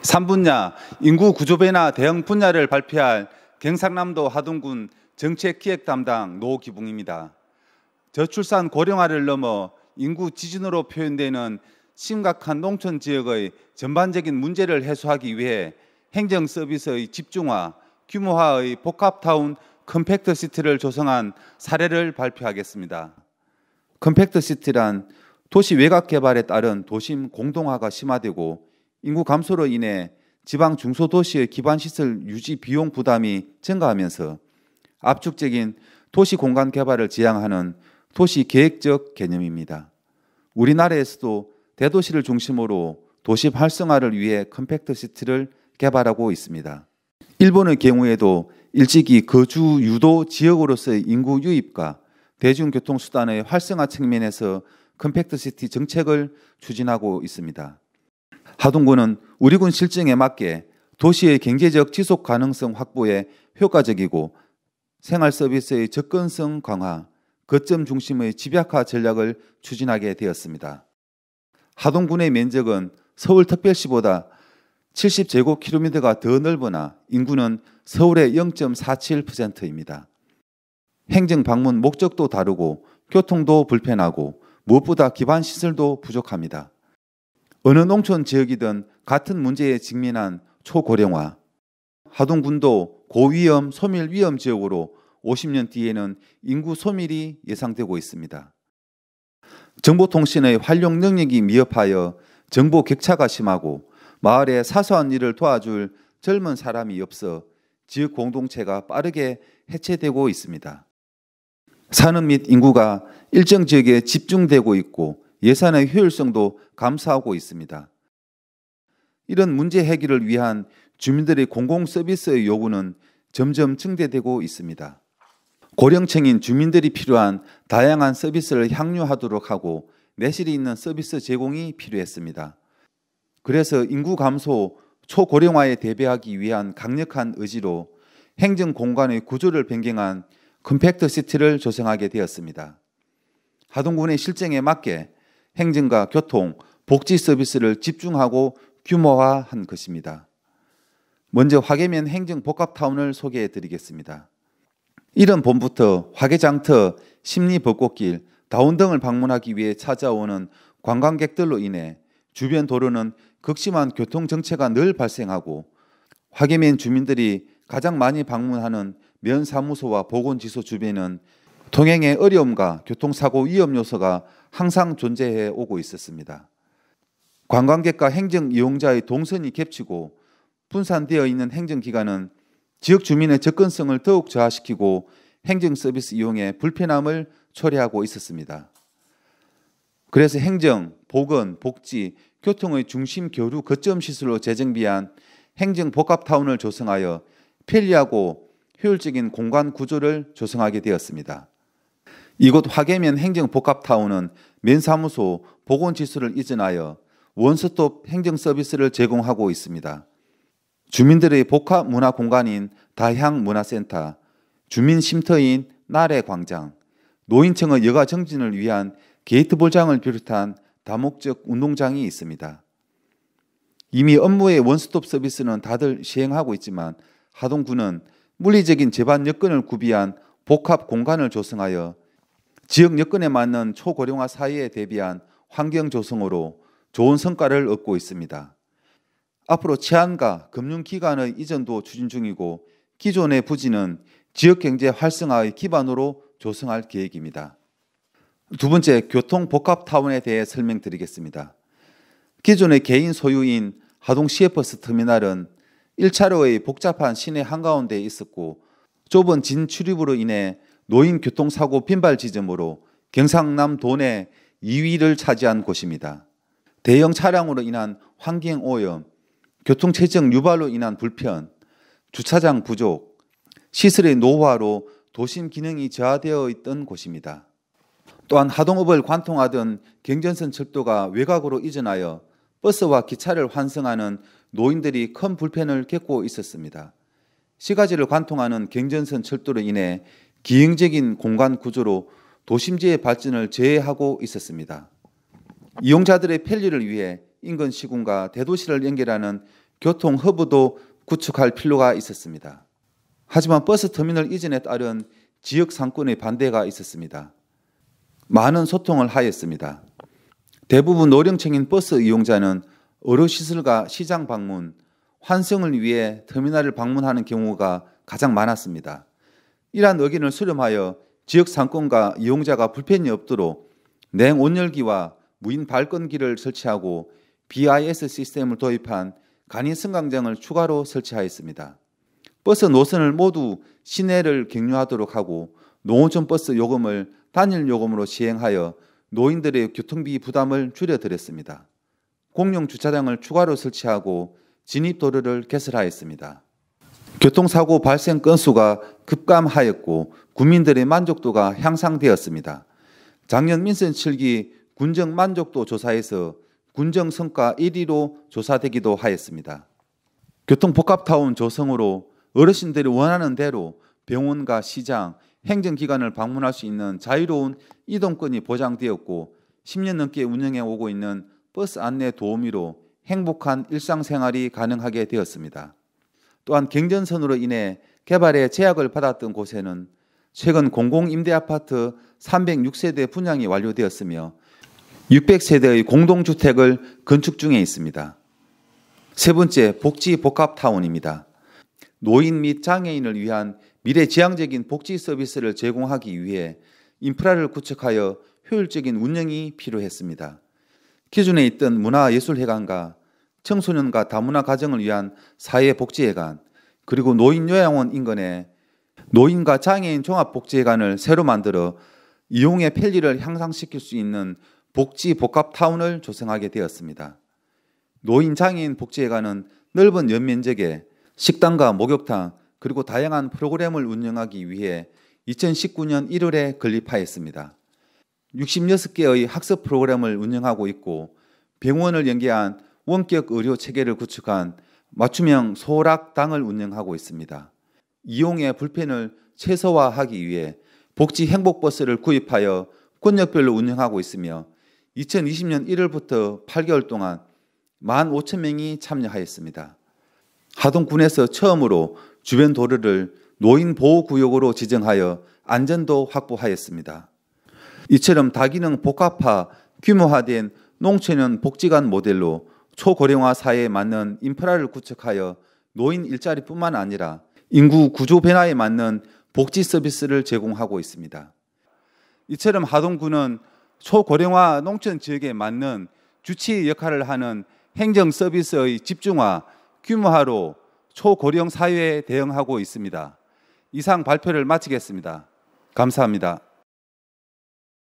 3분야 인구 구조 변화 대응 분야를 발표할 경상남도 하동군 정책기획 담당 노기붕입니다. 저출산 고령화를 넘어 인구 지진으로 표현되는 심각한 농촌 지역의 전반적인 문제를 해소하기 위해 행정 서비스의 집중화, 규모화의 복합타운 컴팩트시티를 조성한 사례를 발표하겠습니다. 컴팩트시티란 도시 외곽 개발에 따른 도심 공동화가 심화되고 인구 감소로 인해 지방 중소도시의 기반시설 유지 비용 부담이 증가하면서 압축적인 도시 공간 개발을 지향하는 도시 계획적 개념입니다. 우리나라에서도 대도시를 중심으로 도시 활성화를 위해 컴팩트시티를 개발하고 있습니다. 일본의 경우에도 일찍이 거주 유도 지역으로서의 인구 유입과 대중교통수단의 활성화 측면에서 컴팩트시티 정책을 추진하고 있습니다. 하동군은 우리군 실정에 맞게 도시의 경제적 지속 가능성 확보에 효과적이고 생활 서비스의 접근성 강화, 거점 중심의 집약화 전략을 추진하게 되었습니다. 하동군의 면적은 서울특별시보다 70제곱킬로미터가 더 넓으나 인구는 서울의 0.47%입니다. 행정 방문 목적도 다르고 교통도 불편하고 무엇보다 기반 시설도 부족합니다. 어느 농촌 지역이든 같은 문제에 직면한 초고령화, 하동군도 고위험 소멸 위험 지역으로 50년 뒤에는 인구 소멸이 예상되고 있습니다. 정보통신의 활용 능력이 미흡하여 정보 격차가 심하고 마을의 사소한 일을 도와줄 젊은 사람이 없어 지역 공동체가 빠르게 해체되고 있습니다. 산업 및 인구가 일정 지역에 집중되고 있고 예산의 효율성도 감소하고 있습니다. 이런 문제 해결을 위한 주민들의 공공서비스의 요구는 점점 증대되고 있습니다. 고령층인 주민들이 필요한 다양한 서비스를 향유하도록 하고 내실이 있는 서비스 제공이 필요했습니다. 그래서 인구 감소, 초고령화에 대비하기 위한 강력한 의지로 행정 공간의 구조를 변경한 컴팩트시티를 조성하게 되었습니다. 하동군의 실정에 맞게 행정과 교통, 복지 서비스를 집중하고 규모화한 것입니다. 먼저 화계면 행정복합타운을 소개해 드리겠습니다. 이른 봄부터 화계장터, 심리벚꽃길, 다운 등을 방문하기 위해 찾아오는 관광객들로 인해 주변 도로는 극심한 교통정체가 늘 발생하고 화계면 주민들이 가장 많이 방문하는 면사무소와 보건지소 주변은 통행의 어려움과 교통사고 위험 요소가 항상 존재해 오고 있었습니다. 관광객과 행정 이용자의 동선이 겹치고 분산되어 있는 행정기관은 지역 주민의 접근성을 더욱 저하시키고 행정 서비스 이용에 불편함을 초래하고 있었습니다. 그래서 행정, 보건, 복지, 교통의 중심 교류 거점 시설로 재정비한 행정복합타운을 조성하여 편리하고 효율적인 공간 구조를 조성하게 되었습니다. 이곳 화계면 행정복합타운은 면사무소, 보건지소를 이전하여 원스톱 행정서비스를 제공하고 있습니다. 주민들의 복합문화공간인 다향문화센터, 주민쉼터인 나래광장, 노인층의 여가 정진을 위한 게이트볼장을 비롯한 다목적 운동장이 있습니다. 이미 업무의 원스톱 서비스는 다들 시행하고 있지만 하동군은 물리적인 제반 여건을 구비한 복합 공간을 조성하여 지역 여건에 맞는 초고령화 사회에 대비한 환경 조성으로 좋은 성과를 얻고 있습니다. 앞으로 치안과 금융기관의 이전도 추진 중이고 기존의 부지는 지역경제 활성화의 기반으로 조성할 계획입니다. 두 번째, 교통복합타운에 대해 설명드리겠습니다. 기존의 개인 소유인 하동 시외버스 터미널은 1차로의 복잡한 시내 한가운데에 있었고 좁은 진출입으로 인해 노인 교통사고 빈발 지점으로 경상남 도내 2위를 차지한 곳입니다. 대형 차량으로 인한 환경오염, 교통체증 유발로 인한 불편, 주차장 부족, 시설의 노후화로 도심 기능이 저하되어 있던 곳입니다. 또한 하동읍을 관통하던 경전선 철도가 외곽으로 이전하여 버스와 기차를 환승하는 노인들이 큰 불편을 겪고 있었습니다. 시가지를 관통하는 경전선 철도로 인해 기형적인 공간 구조로 도심지의 발전을 제해하고 있었습니다. 이용자들의 편리를 위해 인근 시군과 대도시를 연결하는 교통 허브도 구축할 필요가 있었습니다. 하지만 버스 터미널 이전에 따른 지역 상권의 반대가 있었습니다. 많은 소통을 하였습니다. 대부분 노령층인 버스 이용자는 어르시설과 시장 방문, 환승을 위해 터미널을 방문하는 경우가 가장 많았습니다. 이러한 의견을 수렴하여 지역 상권과 이용자가 불편이 없도록 냉온열기와 무인 발권기를 설치하고 BIS 시스템을 도입한 간이 승강장을 추가로 설치하였습니다. 버스 노선을 모두 시내를 경유하도록 하고 농어촌 버스 요금을 단일 요금으로 시행하여 노인들의 교통비 부담을 줄여드렸습니다. 공용 주차장을 추가로 설치하고 진입도로를 개설하였습니다. 교통사고 발생 건수가 급감하였고 국민들의 만족도가 향상되었습니다. 작년 민선 7기 군정 만족도 조사에서 군정 성과 1위로 조사되기도 하였습니다. 교통복합타운 조성으로 어르신들이 원하는 대로 병원과 시장, 행정기관을 방문할 수 있는 자유로운 이동권이 보장되었고 10년 넘게 운영해 오고 있는 버스 안내 도우미로 행복한 일상생활이 가능하게 되었습니다. 또한 경전선으로 인해 개발에 제약을 받았던 곳에는 최근 공공임대아파트 306세대 분양이 완료되었으며 600세대의 공동주택을 건축 중에 있습니다. 세 번째, 복지복합타운입니다. 노인 및 장애인을 위한 미래지향적인 복지 서비스를 제공하기 위해 인프라를 구축하여 효율적인 운영이 필요했습니다. 기존에 있던 문화예술회관과 청소년과 다문화 가정을 위한 사회복지회관, 그리고 노인요양원 인근에 노인과 장애인 종합복지회관을 새로 만들어 이용의 편리를 향상시킬 수 있는 복지복합타운을 조성하게 되었습니다. 노인 장애인 복지회관은 넓은 연면적에 식당과 목욕탕 그리고 다양한 프로그램을 운영하기 위해 2019년 1월에 건립하였습니다. 66개의 학습 프로그램을 운영하고 있고 병원을 연계한 원격 의료 체계를 구축한 맞춤형 소락당을 운영하고 있습니다. 이용의 불편을 최소화하기 위해 복지 행복버스를 구입하여 권역별로 운영하고 있으며 2020년 1월부터 8개월 동안 15,000명이 참여하였습니다. 하동군에서 처음으로 주변 도로를 노인보호구역으로 지정하여 안전도 확보하였습니다. 이처럼 다기능 복합화, 규모화된 농촌형 복지관 모델로 초고령화 사회에 맞는 인프라를 구축하여 노인 일자리뿐만 아니라 인구 구조 변화에 맞는 복지 서비스를 제공하고 있습니다. 이처럼 하동군은 초고령화 농촌 지역에 맞는 주치 역할을 하는 행정 서비스의 집중화, 규모화로 초고령 사회에 대응하고 있습니다. 이상 발표를 마치겠습니다. 감사합니다.